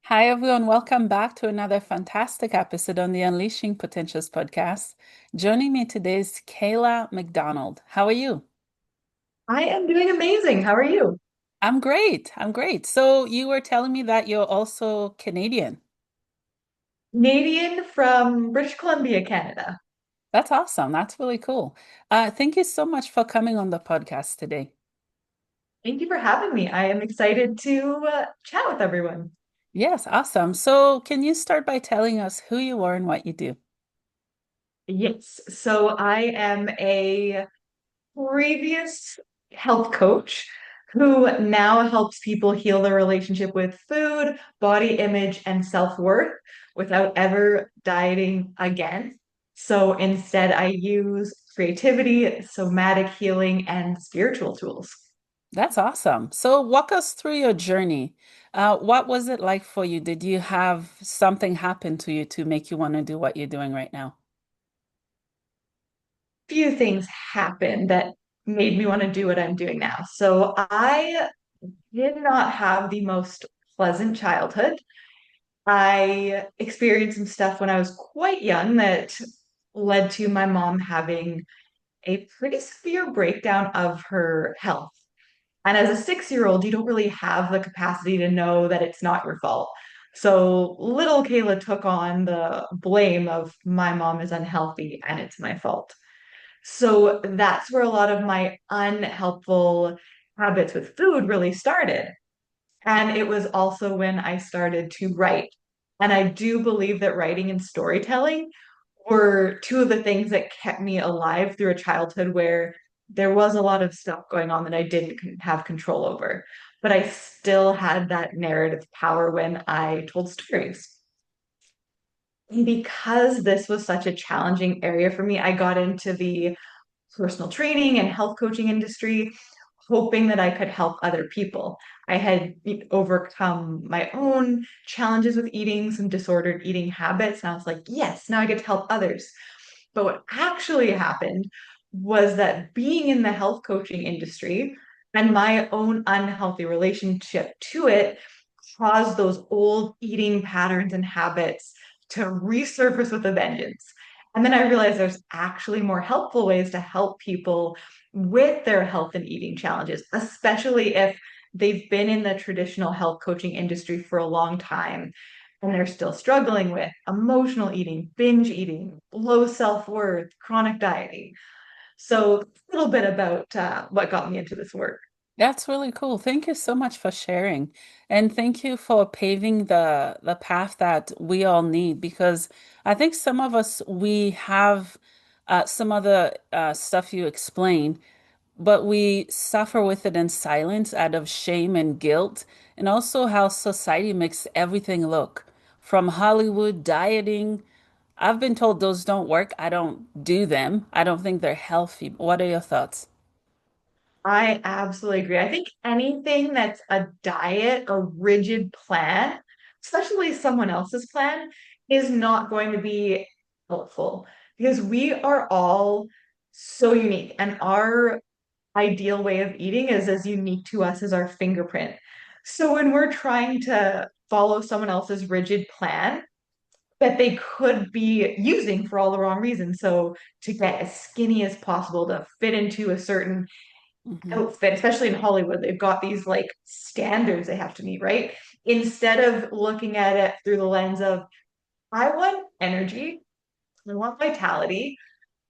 Hi, everyone. Welcome back to another fantastic episode on the Unleashing Potentials podcast. Joining me today is Kayla MacDonald. How are you? I am doing amazing. How are you? I'm great. I'm great. So, you were telling me that you're also Canadian. Canadian from British Columbia, Canada. That's awesome. That's really cool. Thank you so much for coming on the podcast today. Thank you for having me. I am excited to chat with everyone. Yes, awesome. So, can you start by telling us who you are and what you do? Yes, so I am a previous health coach who now helps people heal their relationship with food, body image, and self-worth without ever dieting again. So instead, I use creativity, somatic healing, and spiritual tools. That's awesome. So, walk us through your journey. What was it like for you? Did you have something happen to you to make you want to do what you're doing right now? Few things happened that made me want to do what I'm doing now. So I did not have the most pleasant childhood. I experienced some stuff when I was quite young that led to my mom having a pretty severe breakdown of her health. And as a 6-year-old, you don't really have the capacity to know that it's not your fault. So little Kayla took on the blame of my mom is unhealthy and it's my fault. So that's where a lot of my unhelpful habits with food really started. And it was also when I started to write. And I do believe that writing and storytelling were two of the things that kept me alive through a childhood where there was a lot of stuff going on that I didn't have control over. But I still had that narrative power when I told stories. And because this was such a challenging area for me, I got into the personal training and health coaching industry, hoping that I could help other people. I had overcome my own challenges with eating, some disordered eating habits, and I was like, yes, now I get to help others. But what actually happened was that being in the health coaching industry and my own unhealthy relationship to it caused those old eating patterns and habits to resurface with a vengeance. And then I realized there's actually more helpful ways to help people with their health and eating challenges, especially if they've been in the traditional health coaching industry for a long time and they're still struggling with emotional eating, binge eating, low self-worth, chronic dieting. So a little bit about what got me into this work. That's really cool. Thank you so much for sharing. And thank you for paving the path that we all need because I think some of us we have some other stuff you explained, but we suffer with it in silence out of shame and guilt, and also how society makes everything look. From Hollywood, dieting. I've been told those don't work. I don't do them. I don't think they're healthy. What are your thoughts? I absolutely agree. I think anything that's a diet, a rigid plan, especially someone else's plan, is not going to be helpful because we are all so unique and our ideal way of eating is as unique to us as our fingerprint. So when we're trying to follow someone else's rigid plan that they could be using for all the wrong reasons. So to get as skinny as possible, to fit into a certain Mhm. outfit, especially in Hollywood, they've got these like standards they have to meet, right? Instead of looking at it through the lens of, I want energy, I want vitality,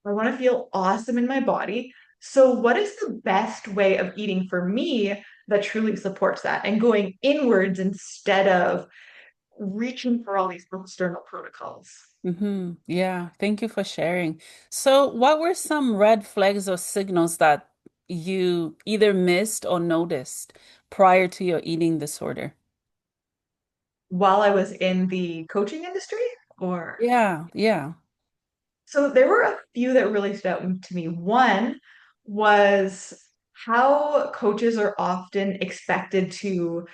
I want to feel awesome in my body. So, what is the best way of eating for me that truly supports that? And going inwards instead of reaching for all these external protocols. Yeah, thank you for sharing. So, what were some red flags or signals that you either missed or noticed prior to your eating disorder? While I was in the coaching industry, or Yeah, yeah. so there were a few that really stood out to me. One was how coaches are often expected to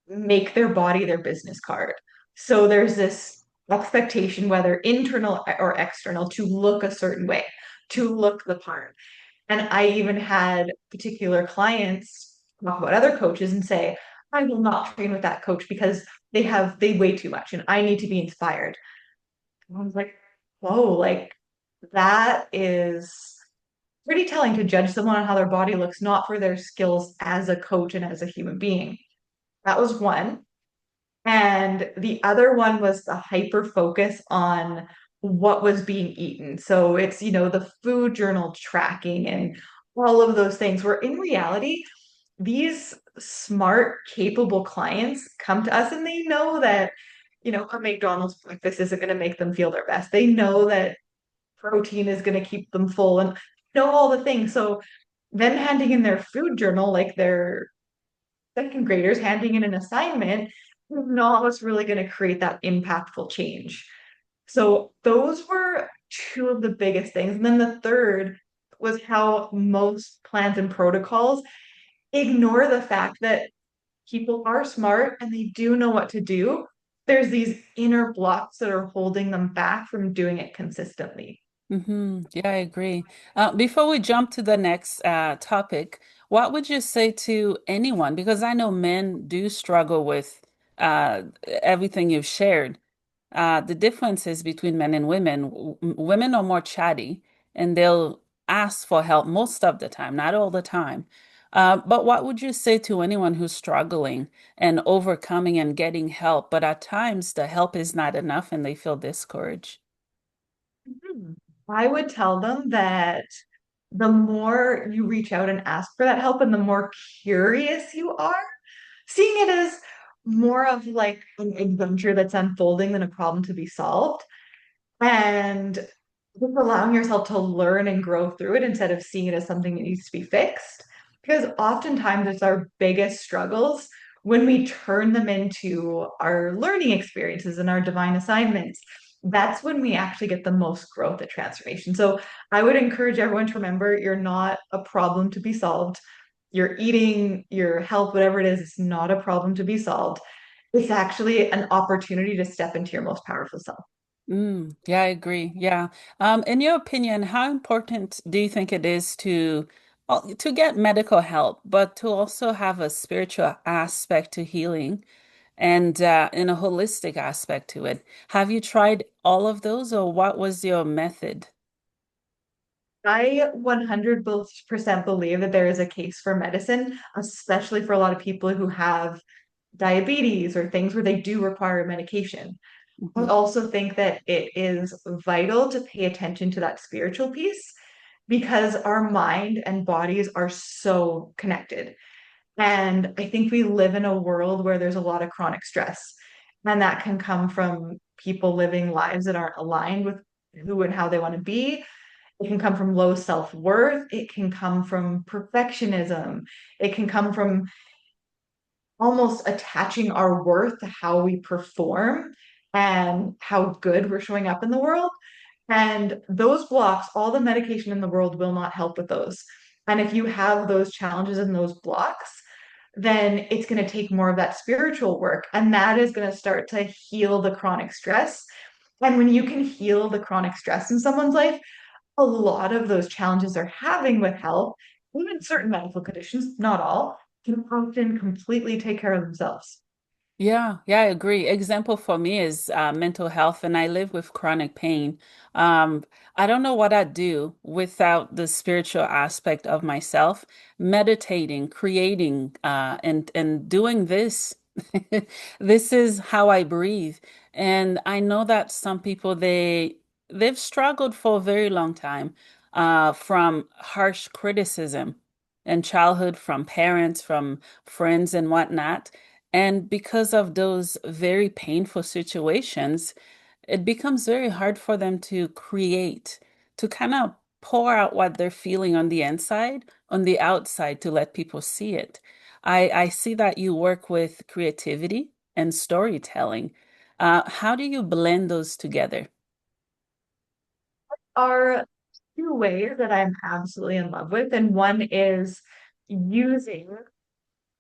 make their body their business card. So there's this expectation, whether internal or external, to look a certain way, to look the part. And I even had particular clients talk about other coaches and say, I will not train with that coach because they weigh too much and I need to be inspired. And I was like, whoa, like that is pretty telling to judge someone on how their body looks, not for their skills as a coach and as a human being. That was one. And the other one was the hyper focus on what was being eaten. So it's, the food journal tracking and all of those things, where in reality, these smart, capable clients come to us and they know that, a McDonald's breakfast isn't going to make them feel their best. They know that protein is going to keep them full and know all the things. So them handing in their food journal, like their second graders handing in an assignment, is not what's really going to create that impactful change. So those were two of the biggest things. And then the third was how most plans and protocols ignore the fact that people are smart and they do know what to do. There's these inner blocks that are holding them back from doing it consistently. Yeah, I agree. Before we jump to the next topic, what would you say to anyone? Because I know men do struggle with everything you've shared. The differences between men and women, women are more chatty and they'll ask for help most of the time, not all the time. But what would you say to anyone who's struggling and overcoming and getting help, but at times the help is not enough and they feel discouraged? Mhm. I would tell them that the more you reach out and ask for that help and the more curious you are, seeing it as more of like an adventure that's unfolding than a problem to be solved, and just allowing yourself to learn and grow through it instead of seeing it as something that needs to be fixed. Because oftentimes it's our biggest struggles when we turn them into our learning experiences and our divine assignments. That's when we actually get the most growth and transformation. So I would encourage everyone to remember you're not a problem to be solved. Your eating, your health, whatever it is, it's not a problem to be solved. It's actually an opportunity to step into your most powerful self. Yeah, I agree. Yeah. In your opinion, how important do you think it is to get medical help, but to also have a spiritual aspect to healing and in a holistic aspect to it? Have you tried all of those, or what was your method? I 100% believe that there is a case for medicine, especially for a lot of people who have diabetes or things where they do require medication. I Mhm. also think that it is vital to pay attention to that spiritual piece because our mind and bodies are so connected. And I think we live in a world where there's a lot of chronic stress, and that can come from people living lives that aren't aligned with who and how they want to be. It can come from low self-worth. It can come from perfectionism. It can come from almost attaching our worth to how we perform and how good we're showing up in the world. And those blocks, all the medication in the world will not help with those. And if you have those challenges and those blocks, then it's going to take more of that spiritual work. And that is going to start to heal the chronic stress. And when you can heal the chronic stress in someone's life, a lot of those challenges they're having with health, even certain medical conditions, not all, can often completely take care of themselves. Yeah, I agree. Example for me is mental health, and I live with chronic pain. I don't know what I'd do without the spiritual aspect of myself, meditating, creating, and doing this. This is how I breathe. And I know that some people they've struggled for a very long time from harsh criticism in childhood, from parents, from friends, and whatnot. And because of those very painful situations, it becomes very hard for them to create, to kind of pour out what they're feeling on the inside, on the outside to let people see it. I see that you work with creativity and storytelling. How do you blend those together? Are two ways that I'm absolutely in love with, and one is using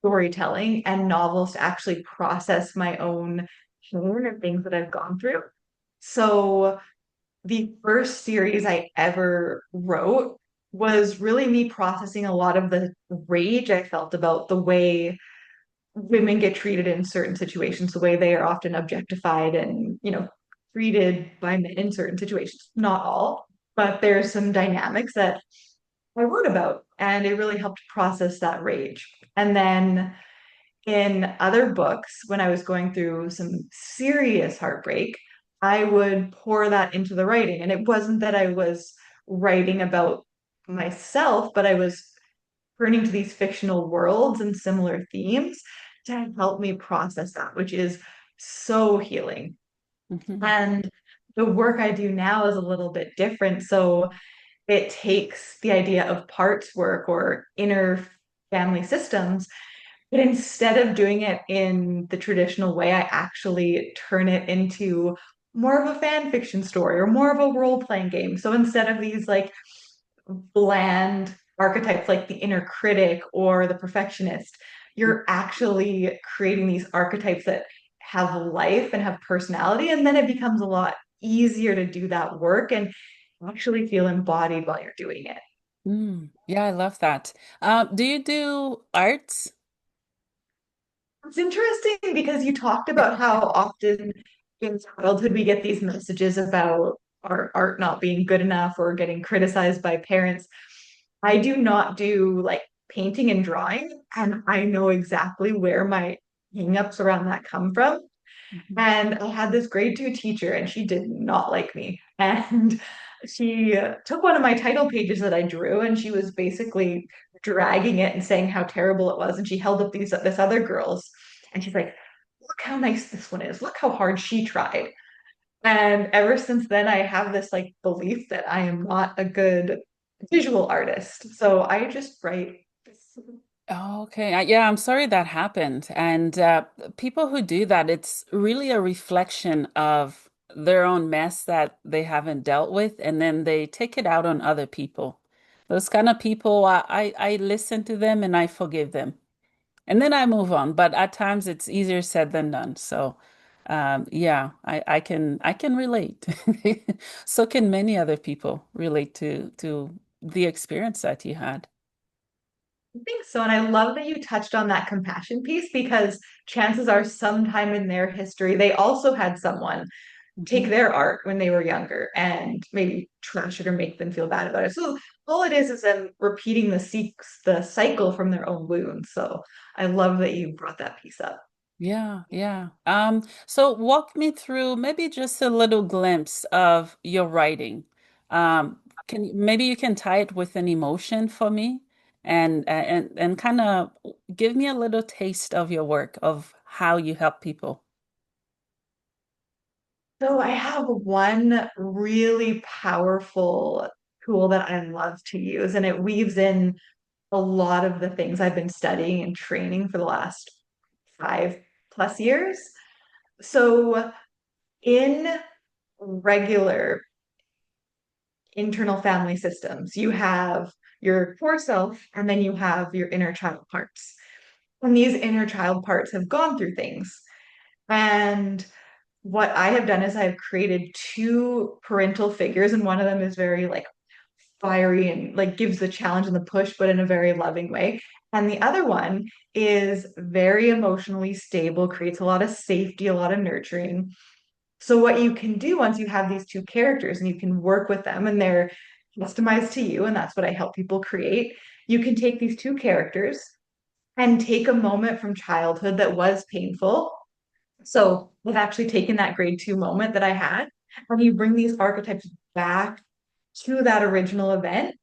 storytelling and novels to actually process my own pain and things that I've gone through. So the first series I ever wrote was really me processing a lot of the rage I felt about the way women get treated in certain situations, the way they are often objectified and, treated by men in certain situations. Not all, but there's some dynamics that I wrote about, and it really helped process that rage. And then in other books, when I was going through some serious heartbreak, I would pour that into the writing. And it wasn't that I was writing about myself, but I was turning to these fictional worlds and similar themes to help me process that, which is so healing. Mhm. And the work I do now is a little bit different. So it takes the idea of parts work or inner family systems, but instead of doing it in the traditional way, I actually turn it into more of a fan fiction story or more of a role-playing game. So instead of these like bland archetypes like the inner critic or the perfectionist, you're actually creating these archetypes that have life and have personality. And then it becomes a lot easier to do that work and actually feel embodied while you're doing it. Yeah, I love that. Do you do arts? It's interesting because you talked about how often in childhood we get these messages about our art not being good enough or getting criticized by parents. I do not do like painting and drawing, and I know exactly where my hangups around that come from. Mhm. And I had this grade two teacher, and she did not like me. And she took one of my title pages that I drew, and she was basically dragging it and saying how terrible it was. And she held up this other girl's, and she's like, "Look how nice this one is. Look how hard she tried." And ever since then, I have this like belief that I am not a good visual artist. So I just write. Oh, okay. Yeah, I'm sorry that happened. And people who do that, it's really a reflection of their own mess that they haven't dealt with, and then they take it out on other people. Those kind of people, I listen to them and I forgive them. And then I move on. But at times it's easier said than done. So yeah, I can relate. So can many other people relate to the experience that you had. I think so. And I love that you touched on that compassion piece because chances are sometime in their history, they also had someone take Mhm. their art when they were younger and maybe trash it or make them feel bad about it. So all it is them repeating the cycle from their own wounds. So I love that you brought that piece up. Yeah, yeah. So walk me through maybe just a little glimpse of your writing. Maybe you can tie it with an emotion for me and kind of give me a little taste of your work, of how you help people. So I have one really powerful tool that I love to use, and it weaves in a lot of the things I've been studying and training for the last 5+ years. So in regular internal family systems, you have your core self and then you have your inner child parts. And these inner child parts have gone through things. And what I have done is I've created two parental figures, and one of them is very like fiery and like gives the challenge and the push, but in a very loving way. And the other one is very emotionally stable, creates a lot of safety, a lot of nurturing. So, what you can do once you have these two characters and you can work with them and they're customized to you, and that's what I help people create, you can take these two characters and take a moment from childhood that was painful. So, I've actually taken that grade two moment that I had, and you bring these archetypes back to that original event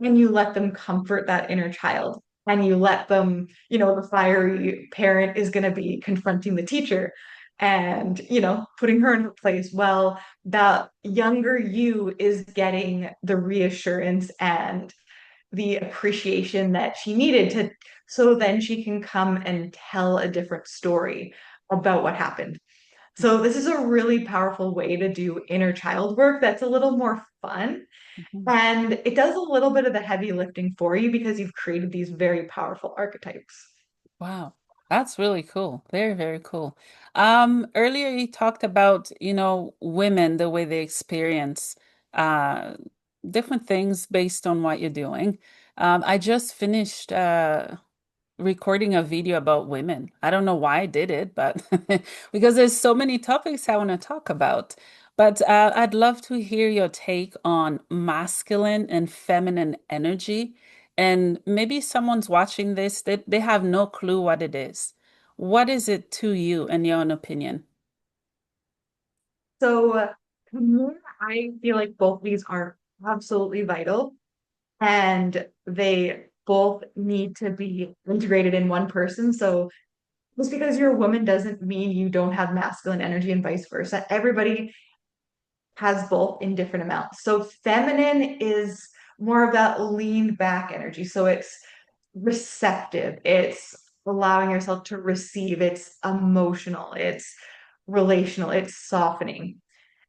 and you let them comfort that inner child. And you let them, the fiery parent is going to be confronting the teacher and, putting her in her place. Well, the younger you is getting the reassurance and the appreciation that she needed to, so then she can come and tell a different story about what happened. So this is a really powerful way to do inner child work that's a little more fun Mhm. and it does a little bit of the heavy lifting for you because you've created these very powerful archetypes. Wow, that's really cool. Very, very cool. Earlier you talked about, women, the way they experience uh different things based on what you're doing. I just finished recording a video about women. I don't know why I did it, but because there's so many topics I want to talk about. But I'd love to hear your take on masculine and feminine energy. And maybe someone's watching this, they have no clue what it is. What is it to you, in your own opinion? So, to me, I feel like both of these are absolutely vital and they both need to be integrated in one person. So, just because you're a woman doesn't mean you don't have masculine energy and vice versa. Everybody has both in different amounts. So, feminine is more of that lean back energy. So, it's receptive, it's allowing yourself to receive, it's emotional, it's relational, it's softening.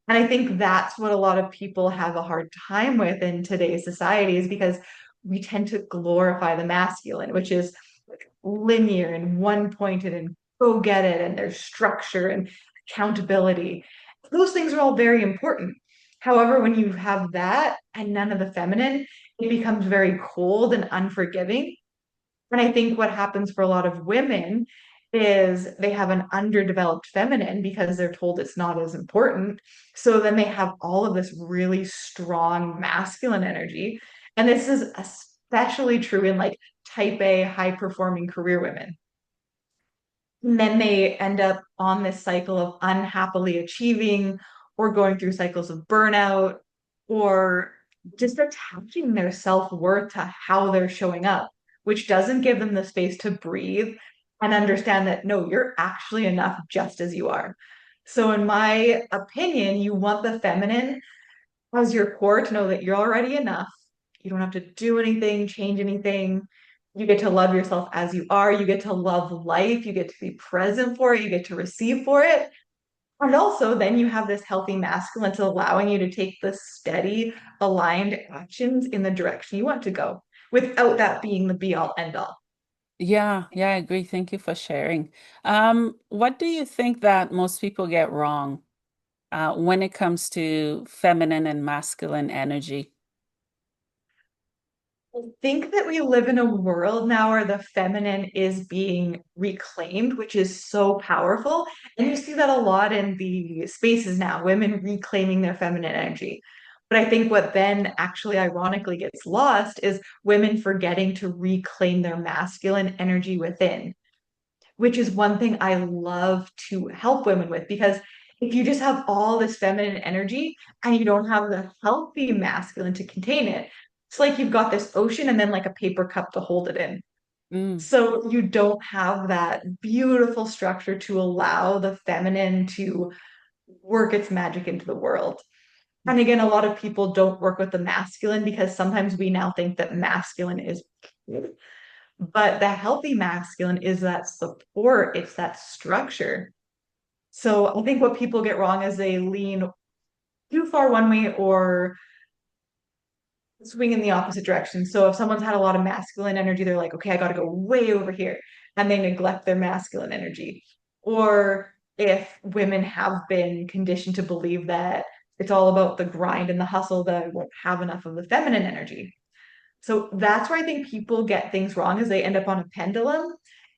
And I think that's what a lot of people have a hard time with in today's society is because we tend to glorify the masculine, which is like linear and one pointed and go get it, and there's structure and accountability. Those things are all very important. However, when you have that and none of the feminine, it becomes very cold and unforgiving. And I think what happens for a lot of women is they have an underdeveloped feminine because they're told it's not as important. So then they have all of this really strong masculine energy. And this is especially true in like type A, high performing career women. And then they end up on this cycle of unhappily achieving or going through cycles of burnout or just attaching their self-worth to how they're showing up, which doesn't give them the space to breathe and understand that no, you're actually enough just as you are. So, in my opinion, you want the feminine as your core to know that you're already enough. You don't have to do anything, change anything. You get to love yourself as you are. You get to love life. You get to be present for it. You get to receive for it. And also, then you have this healthy masculine that's allowing you to take the steady, aligned actions in the direction you want to go without that being the be all end all. Yeah, yeah, I agree. Thank you for sharing. What do you think that most people get wrong when it comes to feminine and masculine energy? I think that we live in a world now where the feminine is being reclaimed, which is so powerful. And you see that a lot in the spaces now, women reclaiming their feminine energy. But I think what then actually ironically gets lost is women forgetting to reclaim their masculine energy within, which is one thing I love to help women with because if you just have all this feminine energy and you don't have the healthy masculine to contain it, it's like you've got this ocean and then like a paper cup to hold it in. Mm. So you don't have that beautiful structure to allow the feminine to work its magic into the world. And again, a lot of people don't work with the masculine because sometimes we now think that masculine is, but the healthy masculine is that support, it's that structure. So I think what people get wrong is they lean too far one way or swing in the opposite direction. So if someone's had a lot of masculine energy, they're like, okay, I got to go way over here, and they neglect their masculine energy. Or if women have been conditioned to believe that it's all about the grind and the hustle, that I won't have enough of the feminine energy. So that's where I think people get things wrong is they end up on a pendulum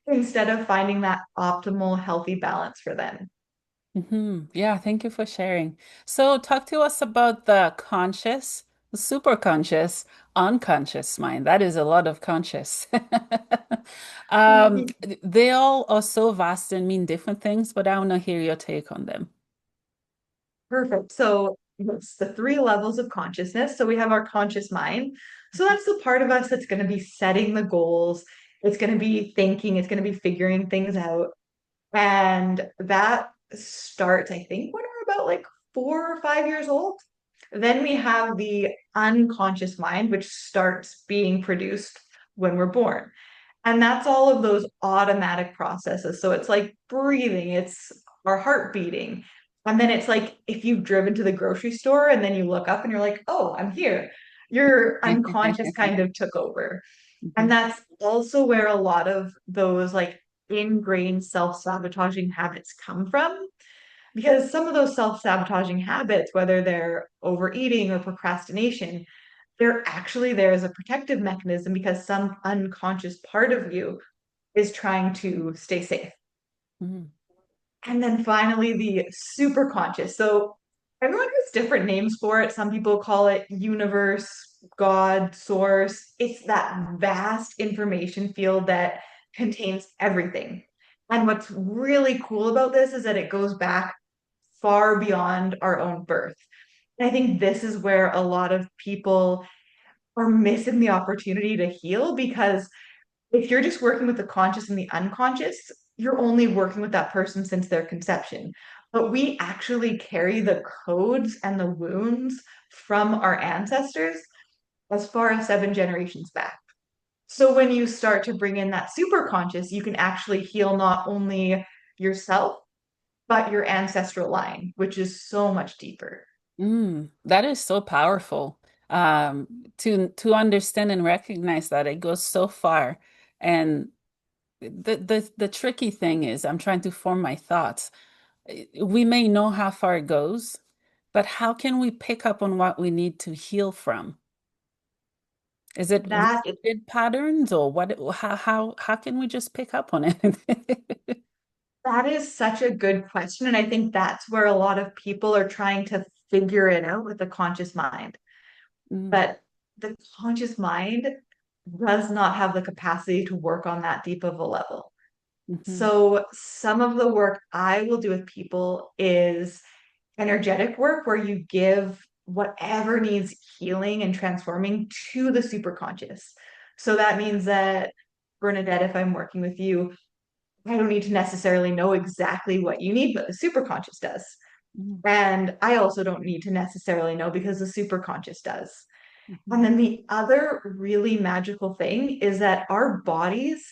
instead of finding that optimal healthy balance for them. Yeah, thank you for sharing. So, talk to us about the conscious, the super conscious, unconscious mind. That is a lot of conscious. They all are so vast and mean different things, but I want to hear your take on them. Perfect. So it's the three levels of consciousness. So we have our conscious mind. So that's the part of us that's going to be setting the goals. It's going to be thinking, it's going to be figuring things out. And that starts, I think, when we're about like 4 or 5 years old. Then we have the unconscious mind, which starts being produced when we're born. And that's all of those automatic processes. So it's like breathing, it's our heart beating. And then it's like if you've driven to the grocery store and then you look up and you're like, oh, I'm here. Your unconscious kind of took over. And Mhm. that's also where a lot of those like ingrained self-sabotaging habits come from. Because some of those self-sabotaging habits, whether they're overeating or procrastination, they're actually there as a protective mechanism because some unconscious part of you is trying to stay safe. Mm, And then finally, the super conscious. So everyone has different names for it. Some people call it universe, God, source. It's that vast information field that contains everything. And what's really cool about this is that it goes back far beyond our own birth. And I think this is where a lot of people are missing the opportunity to heal because if you're just working with the conscious and the unconscious, you're only working with that person since their conception. But we actually carry the codes and the wounds from our ancestors as far as 7 generations back. So when you start to bring in that super conscious, you can actually heal not only yourself, but your ancestral line, which is so much deeper. that is so powerful. To understand and recognize that it goes so far. And the tricky thing is I'm trying to form my thoughts. We may know how far it goes, but how can we pick up on what we need to heal from? Is it That repeated patterns or what how can we just pick up on it? that is such a good question. And I think that's where a lot of people are trying to figure it out with the conscious mind. Mm, But the conscious mind does not have the capacity to work on that deep of a level. mhm, So some of the work I will do with people is energetic work where you give whatever needs healing and transforming to the superconscious. So that means that, Bernadette, if I'm working with you, I don't need to necessarily know exactly what you need, but the superconscious does. mm, And I also don't need to necessarily know because the superconscious does. And mhm, then the other really magical thing is that our bodies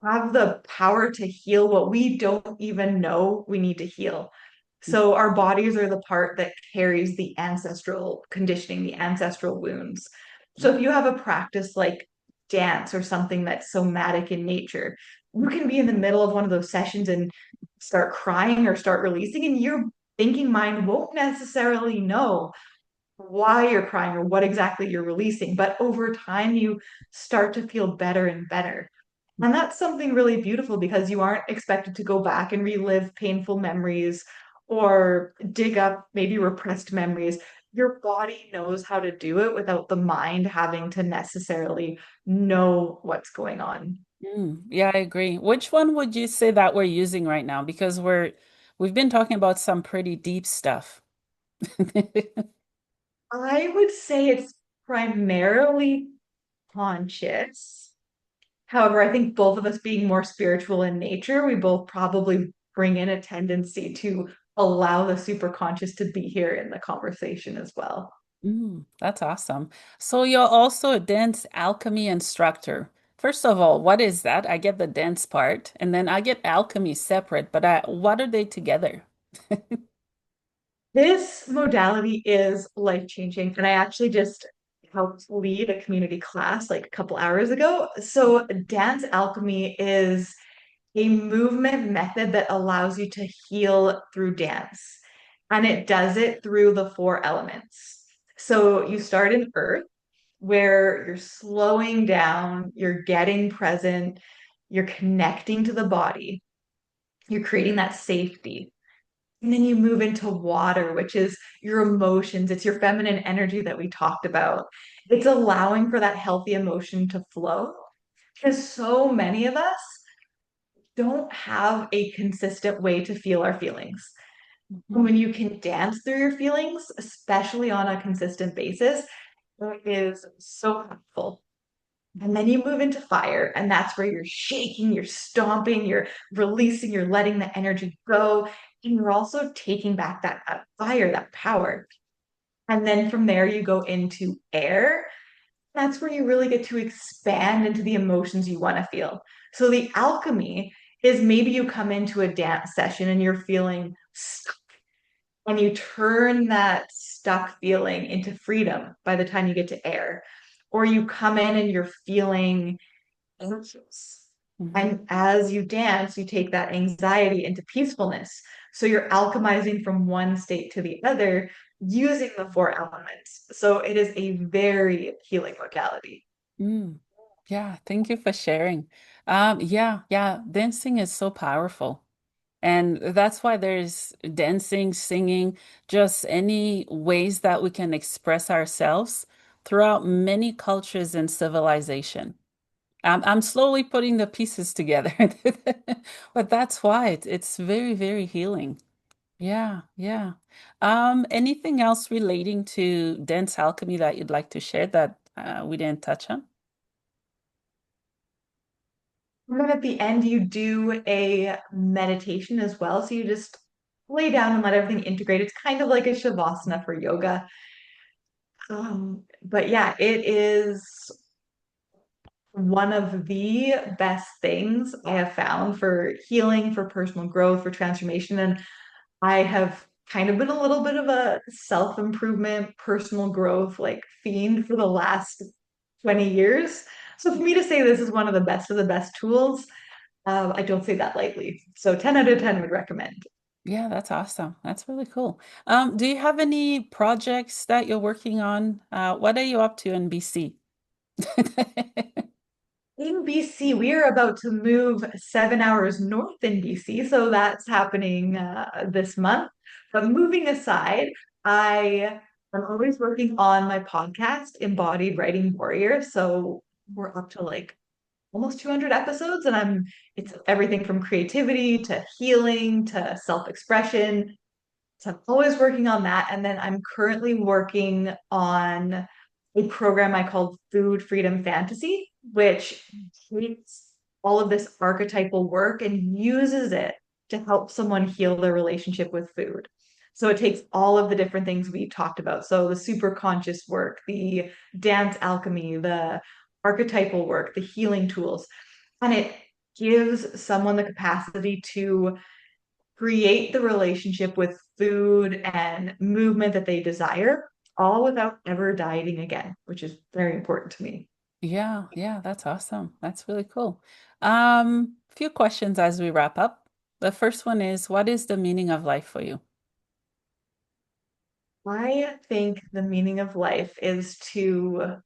have the power to heal what we don't even know we need to heal. So our bodies are the part that carries the ancestral conditioning, the ancestral wounds. So if you have a practice like dance or something that's somatic in nature, you can be in the middle of one of those sessions and start crying or start releasing, and your thinking mind won't necessarily know why you're crying or what exactly you're releasing. But over time, you start to feel better and better. And that's something really beautiful because you aren't expected to go back and relive painful memories or dig up maybe repressed memories. Your body knows how to do it without the mind having to necessarily know what's going on. Yeah, I agree. Which one would you say that we're using right now? Because we've been talking about some pretty deep stuff. I would say it's primarily conscious. However, I think both of us being more spiritual in nature, we both probably bring in a tendency to allow the superconscious to be here in the conversation as well. That's awesome. So you're also a dance alchemy instructor. First of all, what is that? I get the dance part, and then I get alchemy separate, but what are they together? This modality is life-changing, and I actually just helped lead a community class like a couple hours ago. So, dance alchemy is a movement method that allows you to heal through dance, and it does it through the 4 elements. So, you start in earth, where you're slowing down, you're getting present, you're connecting to the body, you're creating that safety. And then you move into water, which is your emotions. It's your feminine energy that we talked about. It's allowing for that healthy emotion to flow because so many of us don't have a consistent way to feel our feelings. And Mhm, when you can dance through your feelings, especially on a consistent basis, it is so helpful. And then you move into fire, and that's where you're shaking, you're stomping, you're releasing, you're letting the energy go, and you're also taking back that fire, that power. And then from there, you go into air. That's where you really get to expand into the emotions you want to feel. So the alchemy is maybe you come into a dance session and you're feeling stuck, and you turn that stuck feeling into freedom by the time you get to air. Or you come in and you're feeling anxious. mhm, And as you dance, you take that anxiety into peacefulness. So you're alchemizing from one state to the other using the 4 elements. So it is a very healing modality. mm. Yeah, thank you for sharing. Yeah, dancing is so powerful. And that's why there's dancing, singing, just any ways that we can express ourselves throughout many cultures and civilization. I'm slowly putting the pieces together, but that's why it's very, very healing. Yeah, yeah. Anything else relating to dance alchemy that you'd like to share that we didn't touch on? And then at the end, you do a meditation as well. So you just lay down and let everything integrate. It's kind of like a shavasana for yoga. But yeah, it is one of the best things I have found for healing, for personal growth, for transformation. And I have kind of been a little bit of a self-improvement, personal growth like fiend for the last 20 years. So for me to say this is one of the best tools, I don't say that lightly. So 10 out of 10 would recommend. Yeah, that's awesome. That's really cool. Do you have any projects that you're working on? What are you up to in BC? In BC, we are about to move 7 hours north in BC, so that's happening this month. But moving aside, I am always working on my podcast, Embodied Writing Warrior. So we're up to like almost 200 episodes, and it's everything from creativity to healing to self-expression. So I'm always working on that. And then I'm currently working on a program I called Food Freedom Fantasy, which takes all of this archetypal work and uses it to help someone heal their relationship with food. So it takes all of the different things we talked about. So the super conscious work, the dance alchemy, the archetypal work, the healing tools, and it gives someone the capacity to create the relationship with food and movement that they desire, all without ever dieting again, which is very important to me. Yeah, yeah, that's awesome. That's really cool. Few questions as we wrap up. The first one is, what is the meaning of life for you? I think the meaning of life is to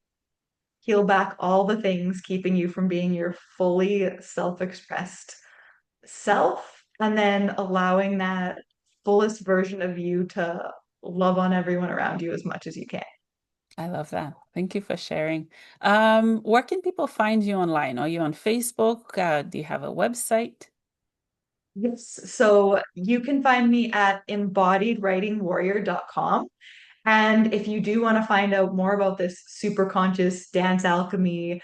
heal back all the things keeping you from being your fully self-expressed self, and then allowing that fullest version of you to love on everyone around you as much as you can. I love that. Thank you for sharing. Where can people find you online? Are you on Facebook? Do you have a website? Yes, so you can find me at embodiedwritingwarrior.com. And if you do want to find out more about this super conscious dance alchemy,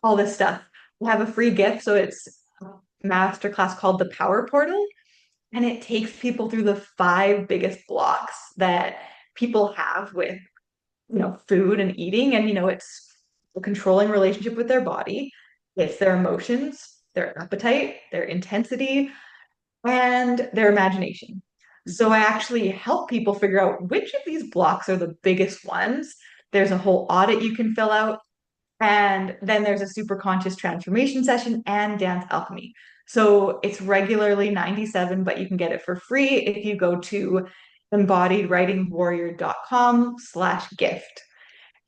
all this stuff, we have a free gift. So it's a masterclass called the Power Portal, and it takes people through the five biggest blocks that people have with, food and eating. And, it's a controlling relationship with their body, it's their emotions, their appetite, their intensity, and their imagination. So I actually help people figure out which of these blocks are the biggest ones. There's a whole audit you can fill out. And then there's a super conscious transformation session and dance alchemy. So it's regularly 97, but you can get it for free if you go to embodiedwritingwarrior.com/gift.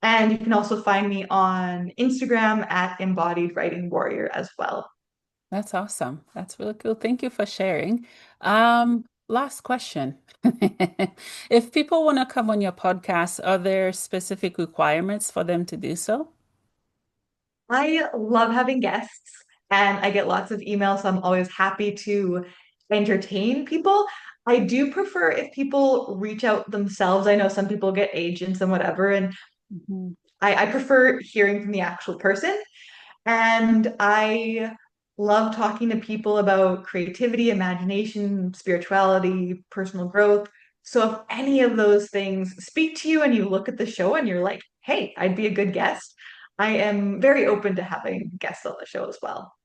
And you can also find me on Instagram at Embodied Writing Warrior as well. That's awesome. That's really cool. Thank you for sharing. Last question. If people want to come on your podcast, are there specific requirements for them to do so? I love having guests and I get lots of emails, so I'm always happy to entertain people. I do prefer if people reach out themselves. I know some people get agents and whatever, and Mhm. I prefer hearing from the actual person. And I love talking to people about creativity, imagination, spirituality, personal growth. So if any of those things speak to you and you look at the show and you're like, hey, I'd be a good guest, I am very open to having guests on the show as well.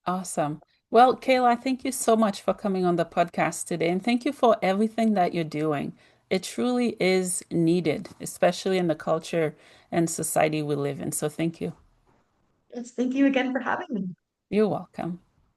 Awesome. Well, Kayla, thank you so much for coming on the podcast today, and thank you for everything that you're doing. It truly is needed, especially in the culture and society we live in. So thank you. Yes, thank you again for having me. You're welcome.